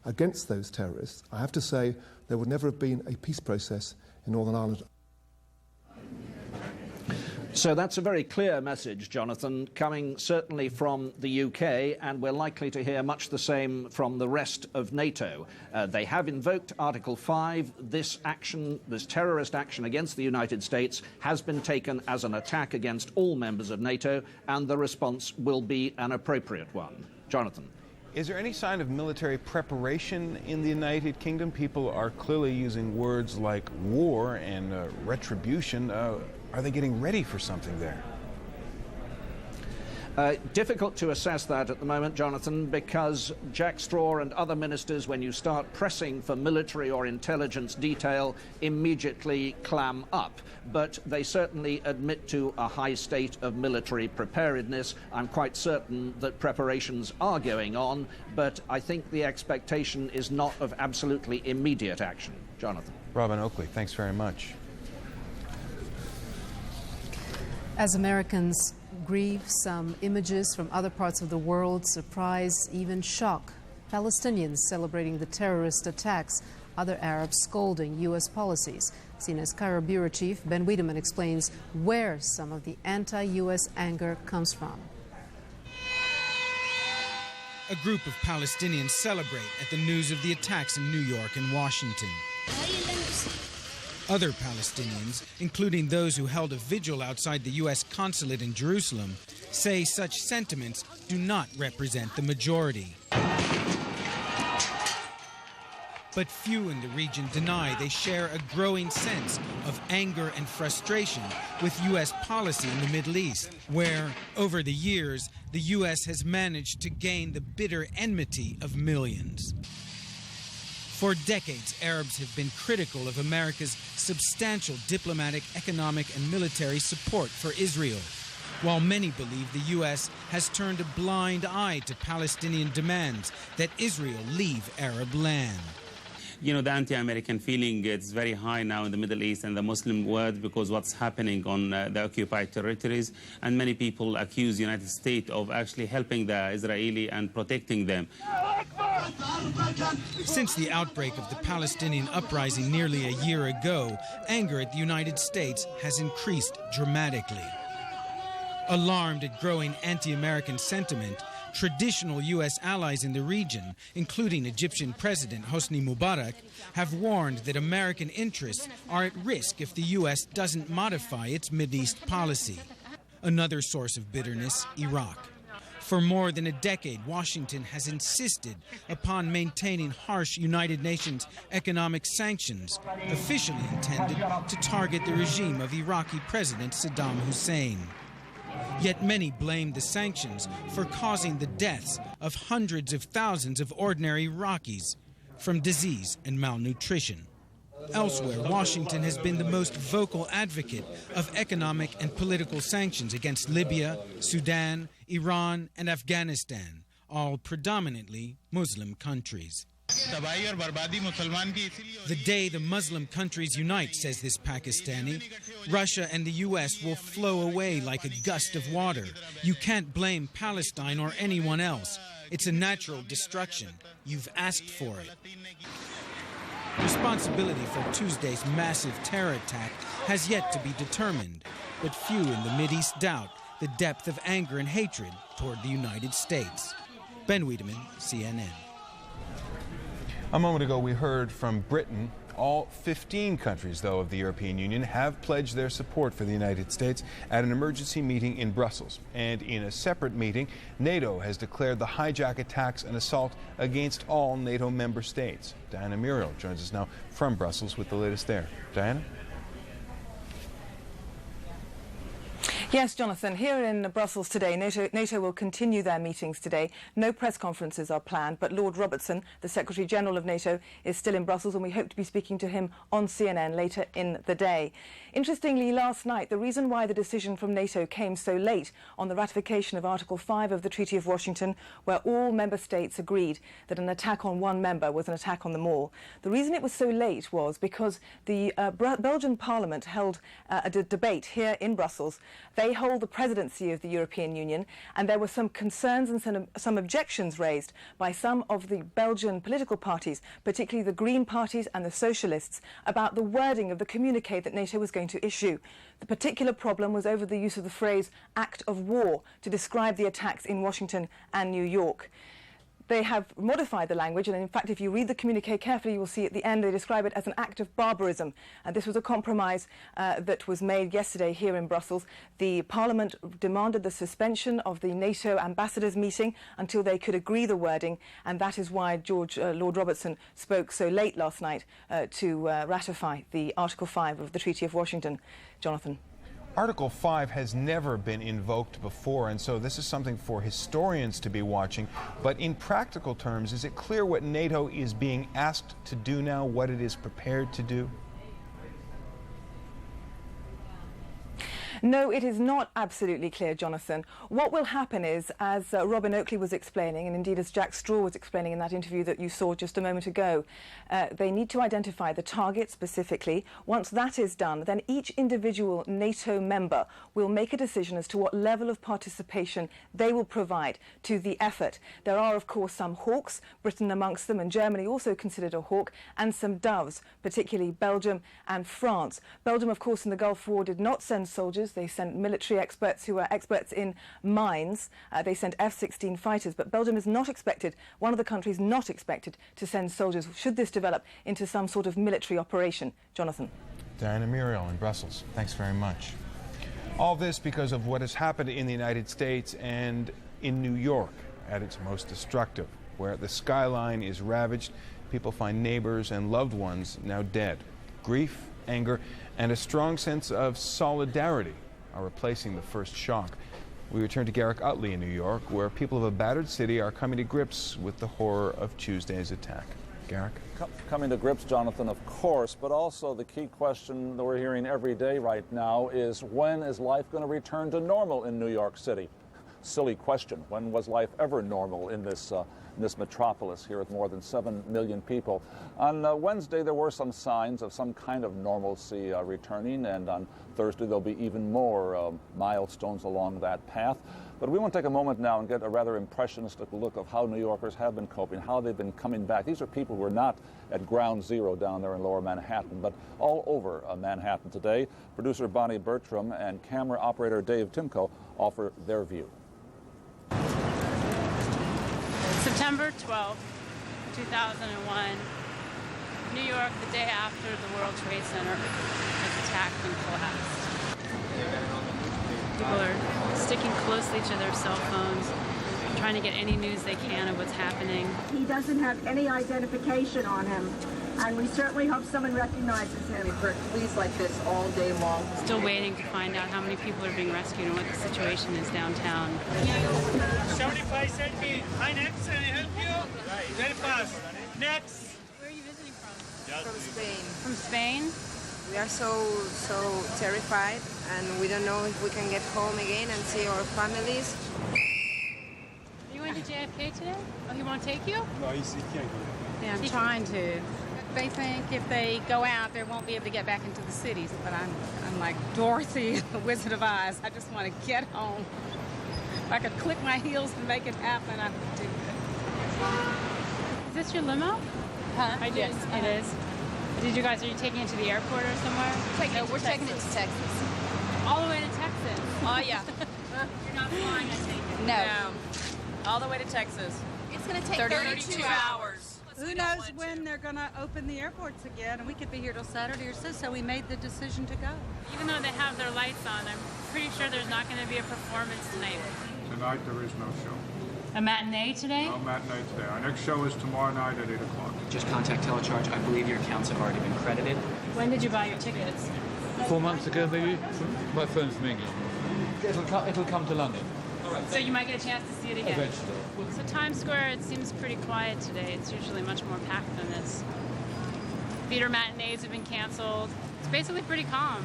against those terrorists, I have to say there would never have been a peace process in Northern Ireland. So that's a very clear message, Jonathan, coming certainly from the UK, and we're likely to hear much the same from the rest of NATO. They have invoked Article 5. This action, this terrorist action against the United States, has been taken as an attack against all members of NATO, and the response will be an appropriate one. Jonathan. Is there any sign of military preparation in the United Kingdom? People are clearly using words like war and retribution. Are they getting ready for something there? Difficult to assess that at the moment, Jonathan, because Jack Straw and other ministers, when you start pressing for military or intelligence detail, immediately clam up. But they certainly admit to a high state of military preparedness. I'm quite certain that preparations are going on, but I think the expectation is not of absolutely immediate action. Jonathan. Robin Oakley, thanks very much. As Americans grieve, some images from other parts of the world surprise, even shock Palestinians celebrating the terrorist attacks, other Arabs scolding U.S. policies. CNN's Cairo Bureau Chief Ben Wiedemann explains where some of the anti-U.S. anger comes from. A group of Palestinians celebrate at the news of the attacks in New York and Washington. Other Palestinians, including those who held a vigil outside the U.S. consulate in Jerusalem, say such sentiments do not represent the majority. But few in the region deny they share a growing sense of anger and frustration with U.S. policy in the Middle East, where, over the years, the U.S. has managed to gain the bitter enmity of millions. For decades, Arabs have been critical of America's substantial diplomatic, economic, and military support for Israel, while many believe the U.S. has turned a blind eye to Palestinian demands that Israel leave Arab land. You know, the anti-American feeling is very high now in the Middle East and the Muslim world because what's happening on the occupied territories, and many people accuse the United States of actually helping the Israeli and protecting them. Since the outbreak of the Palestinian uprising nearly a year ago, anger at the United States has increased dramatically. Alarmed at growing anti-American sentiment, traditional U.S. allies in the region, including Egyptian President Hosni Mubarak, have warned that American interests are at risk if the U.S. doesn't modify its Mideast policy. Another source of bitterness, Iraq. For more than a decade, Washington has insisted upon maintaining harsh United Nations economic sanctions, officially intended to target the regime of Iraqi President Saddam Hussein. Yet many blame the sanctions for causing the deaths of hundreds of thousands of ordinary Iraqis from disease and malnutrition. Elsewhere, Washington has been the most vocal advocate of economic and political sanctions against Libya, Sudan, Iran, and Afghanistan, all predominantly Muslim countries. The day the Muslim countries unite, says this Pakistani, Russia and the U.S. will flow away like a gust of water. You can't blame Palestine or anyone else. It's a natural destruction. You've asked for it. Responsibility for Tuesday's massive terror attack has yet to be determined, but few in the Mideast doubt the depth of anger and hatred toward the United States. Ben Wiedemann, CNN. A moment ago, we heard from Britain. All 15 countries, though, of the European Union have pledged their support for the United States at an emergency meeting in Brussels. And in a separate meeting, NATO has declared the hijack attacks an assault against all NATO member states. Diana Muriel joins us now from Brussels with the latest there. Diana? Yes, Jonathan, here in Brussels today, NATO will continue their meetings today. No press conferences are planned, but Lord Robertson, the Secretary-General of NATO, is still in Brussels, and we hope to be speaking to him on CNN later in the day. Interestingly, last night, the reason why the decision from NATO came so late on the ratification of Article 5 of the Treaty of Washington, where all member states agreed that an attack on one member was an attack on them all, the reason it was so late was because the Belgian Parliament held a debate here in Brussels They hold the presidency of the European Union, and there were some concerns and some objections raised by some of the Belgian political parties, particularly the Green parties and the Socialists, about the wording of the communique that NATO was going to issue. The particular problem was over the use of the phrase act of war to describe the attacks in Washington and New York. They have modified the language, and in fact, if you read the communique carefully, you will see at the end they describe it as an act of barbarism. And this was a compromise that was made yesterday here in Brussels. The Parliament demanded the suspension of the NATO ambassadors' meeting until they could agree the wording, and that is why Lord Robertson spoke so late last night to ratify the Article 5 of the Treaty of Washington. Jonathan. Article 5 has never been invoked before, and so this is something for historians to be watching. But in practical terms, is it clear what NATO is being asked to do now, what it is prepared to do? No, it is not absolutely clear, Jonathan. What will happen is, as Robin Oakley was explaining, and indeed as Jack Straw was explaining in that interview that you saw just a moment ago, they need to identify the target specifically. Once that is done, then each individual NATO member will make a decision as to what level of participation they will provide to the effort. There are, of course, some hawks, Britain amongst them, and Germany also considered a hawk, and some doves, particularly Belgium and France. Belgium, of course, in the Gulf War did not send soldiers. They sent military experts who are experts in mines. They sent F-16 fighters, but Belgium is not expected, one of the countries not expected to send soldiers should this develop into some sort of military operation. Jonathan. Diana Muriel in Brussels, thanks very much. All this because of what has happened in the United States and in New York at its most destructive, where the skyline is ravaged, people find neighbors and loved ones now dead. Grief, anger, and a strong sense of solidarity are replacing the first shock. We return to Garrick Utley in New York, where people of a battered city are coming to grips with the horror of Tuesday's attack. Garrick? Coming to grips, Jonathan, of course, but also the key question that we're hearing every day right now is, when is life going to return to normal in New York City? Silly question. When was life ever normal in this metropolis here with more than 7 million people? On Wednesday, there were some signs of some kind of normalcy returning, and on Thursday, there'll be even more milestones along that path. But we want to take a moment now and get a rather impressionistic look of how New Yorkers have been coping, how they've been coming back. These are people who are not at ground zero down there in lower Manhattan, but all over Manhattan today. Producer Bonnie Bertram and camera operator Dave Timko offer their view. September 12th, 2001, New York, the day after the World Trade Center was attacked and collapsed. People are sticking closely to their cell phones, trying to get any news they can of what's happening. He doesn't have any identification on him, and we certainly hope someone recognizes him. We've heard pleas like this all day long. Still waiting to find out how many people are being rescued and what the situation is downtown. 75 centimeters. Hi, next. Can I help you? Very fast. Next. Where are you visiting from? From Spain. From Spain? We are so terrified, and we don't know if we can get home again and see our families. Are you going to JFK today? Oh, he won't take you? No, he can't go. Yeah, I'm trying to. They think if they go out, they won't be able to get back into the cities. But I'm like Dorothy, the Wizard of Oz. I just want to get home. If I could click my heels and make it happen, I would do it. Is this your limo? Huh? Yes, it is. Are you taking it to the airport or somewhere? We're taking it to Texas. All the way to Texas? Oh, yeah. You're not flying, I take it. No. All the way to Texas. It's going to take 32 hours. Who knows when they're going to open the airports again, and we could be here till Saturday or so we made the decision to go. Even though they have their lights on, I'm pretty sure there's not going to be a performance tonight. Tonight there is no show. A matinee today? No matinee today. Our next show is tomorrow night at 8 o'clock. Just contact Telecharge. I believe your accounts have already been credited. When did you buy your tickets? 4 months ago, maybe. My phone's from England. It'll come to London. So you might get a chance to see it again? Eventually. So Times Square, it seems pretty quiet today. It's usually much more packed than this. Theater matinees have been canceled. It's basically pretty calm.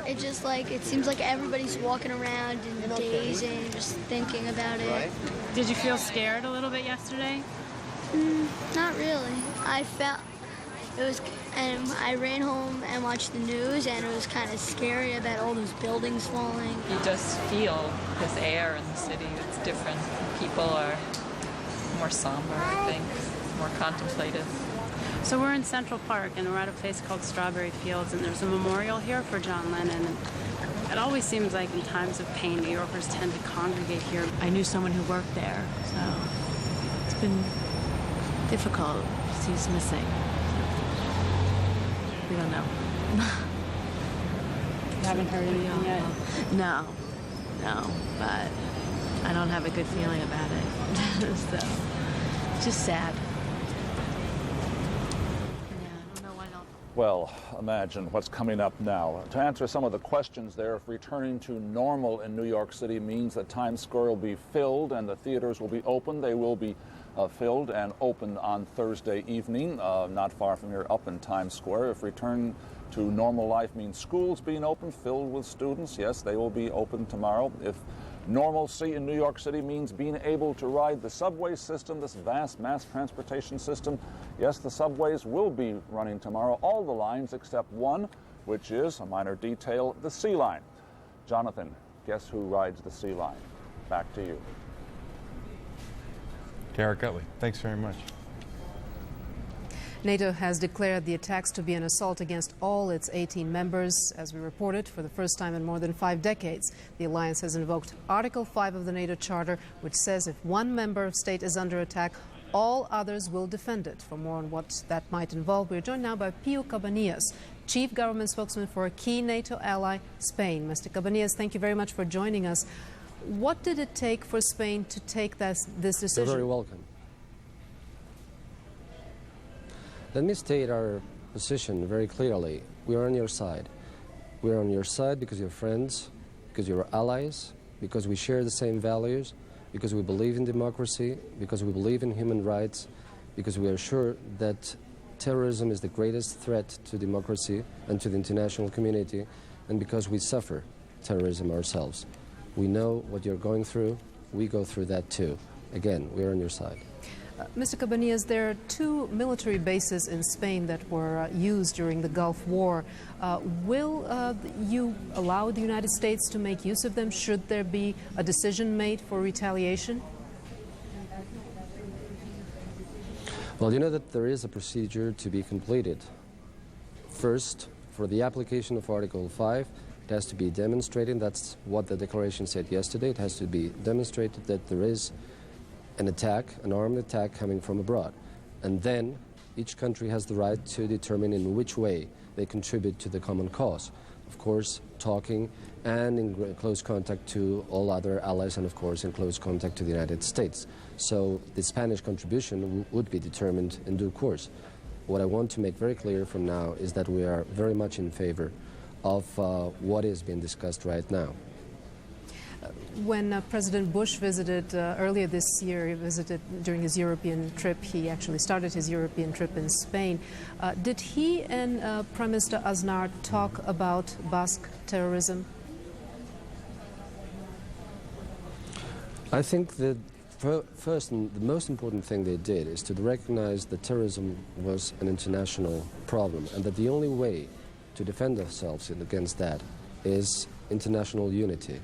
It just it seems like everybody's walking around in a daze and just thinking about it. Did you feel scared a little bit yesterday? Not really. I and I ran home and watched the news, and it was kind of scary about all those buildings falling. You just feel this air in the city. It's different. People are more somber, I think, more contemplative. So we're in Central Park, and we're at a place called Strawberry Fields, and there's a memorial here for John Lennon. And it always seems like in times of pain, New Yorkers tend to congregate here. I knew someone who worked there, so it's been difficult. He's missing. We don't know. You haven't heard anything yet? No, but I don't have a good feeling about it. So, it's just sad. Well, imagine what's coming up now. To answer some of the questions there, if returning to normal in New York City means that Times Square will be filled and the theaters will be open, they will be filled and opened on Thursday evening, not far from here up in Times Square. If return to normal life means schools being open, filled with students, yes, they will be open tomorrow. If normalcy in New York City means being able to ride the subway system, this vast mass transportation system, yes, the subways will be running tomorrow, all the lines except one, which is, a minor detail, the C line. Jonathan, guess who rides the C line? Back to you. Garrett Gutley, thanks very much. NATO has declared the attacks to be an assault against all its 18 members. As we reported, for the first time in more than 5 decades, the alliance has invoked Article 5 of the NATO Charter, which says if one member state is under attack, all others will defend it. For more on what that might involve, we're joined now by Pío Cabanillas, Chief Government Spokesman for a key NATO ally, Spain. Mr. Cabanillas, thank you very much for joining us. What did it take for Spain to take this decision? You're very welcome. Let me state our position very clearly. We are on your side. We are on your side because you're friends, because you're allies, because we share the same values, because we believe in democracy, because we believe in human rights, because we are sure that terrorism is the greatest threat to democracy and to the international community, and because we suffer terrorism ourselves. We know what you're going through. We go through that too. Again, we're on your side. Mr. Cabanillas, there are 2 military bases in Spain that were used during the Gulf War. Will you allow the United States to make use of them should there be a decision made for retaliation? Well, you know that there is a procedure to be completed. First, for the application of Article 5, it has to be demonstrated, that's what the declaration said yesterday, it has to be demonstrated that there is an attack, an armed attack coming from abroad. And then each country has the right to determine in which way they contribute to the common cause. Of course, talking and in close contact to all other allies and, of course, in close contact to the United States. So the Spanish contribution would be determined in due course. What I want to make very clear from now is that we are very much in favor of what is being discussed right now. When President Bush visited earlier this year, he visited during his European trip, he actually started his European trip in Spain. Did he and Prime Minister Aznar talk about Basque terrorism? I think that first and the most important thing they did is to recognize that terrorism was an international problem and that the only way to defend ourselves against that is international unity.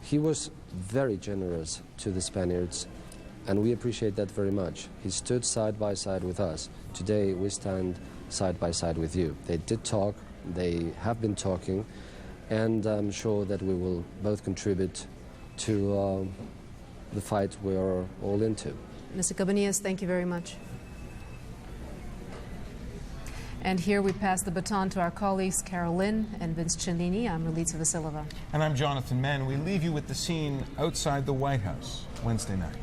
He was very generous to the Spaniards, and we appreciate that very much. He stood side by side with us. Today, we stand side by side with you. They did talk, they have been talking, and I'm sure that we will both contribute to the fight we are all into. Mr. Cabanillas, thank you very much. And here we pass the baton to our colleagues Carol Lynn and Vince Cellini. I'm Ralitza Vasilova. And I'm Jonathan Mann. We leave you with the scene outside the White House Wednesday night.